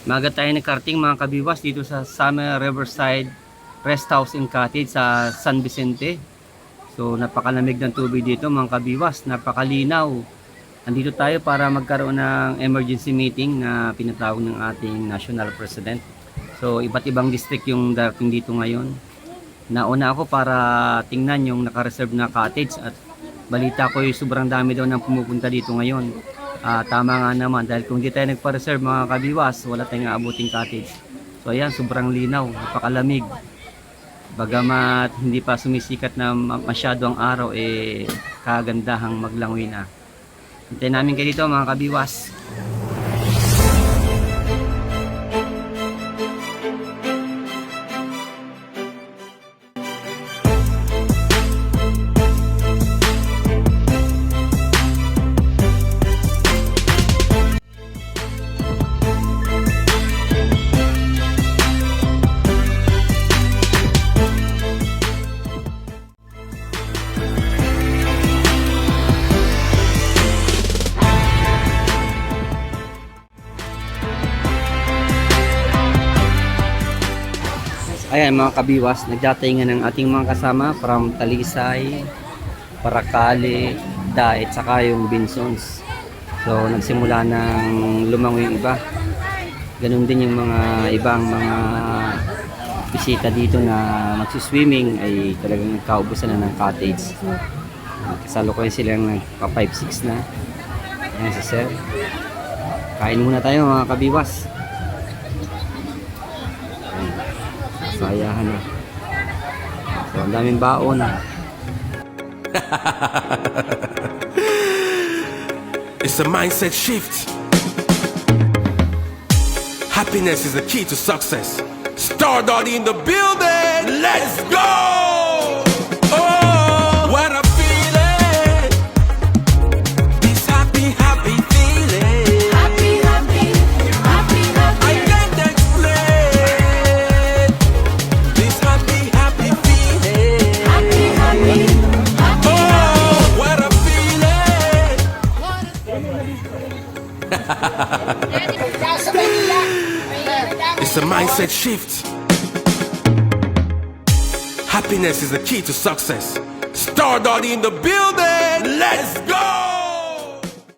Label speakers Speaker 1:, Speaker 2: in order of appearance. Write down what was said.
Speaker 1: Maga tayo nagkarting mga kabiwas dito sa Summer Riverside Rest House and Cottage sa San Vicente. So napakalamig ng tubig dito mga kabiwas, napakalinaw. Andito tayo para magkaroon ng emergency meeting na pinatawag ng ating National President. So iba't ibang district yung darating dito ngayon. Nauna ako para tingnan yung naka-reserve na cottage at balita ko yung sobrang dami daw ng pumupunta dito ngayon. Tama nga naman dahil kung hindi tayo nagpa-reserve mga kabiwas, wala tayong aabuting cottage. So ayan, sobrang linaw, napakalamig. Bagamat hindi pa sumisikat na masyado ang araw, kagandahang maglangoy na. Hintayin namin kayo dito mga kabiwas. Ayan mga kabiwas, nagdatingan ng ating mga kasama from Talisay, Paracale, Daet, saka yung Binsons. So nagsimula ng lumangoy yung iba. Ganun din yung mga ibang mga bisita dito na magsiswimming ay talagang nagkaubusan na ng cottage. Kasalukuyan silang nagpa 5-6 na. Ayan si Sir. Kain muna tayo mga kabiwas. Sayahan na. So, ang daming baon.
Speaker 2: It's a mindset shift. Happiness is the key to success. Stardust in the building. Let's go! Oh, what a feeling! This happy, happy feeling.
Speaker 3: Happy, happy, happy, happy.
Speaker 2: I can't explain this happy, happy feeling.
Speaker 3: Happy, happy, happy.
Speaker 2: Oh, what a feeling! It's a mindset shift. Happiness is the key to success. Stardust in the building. Let's go!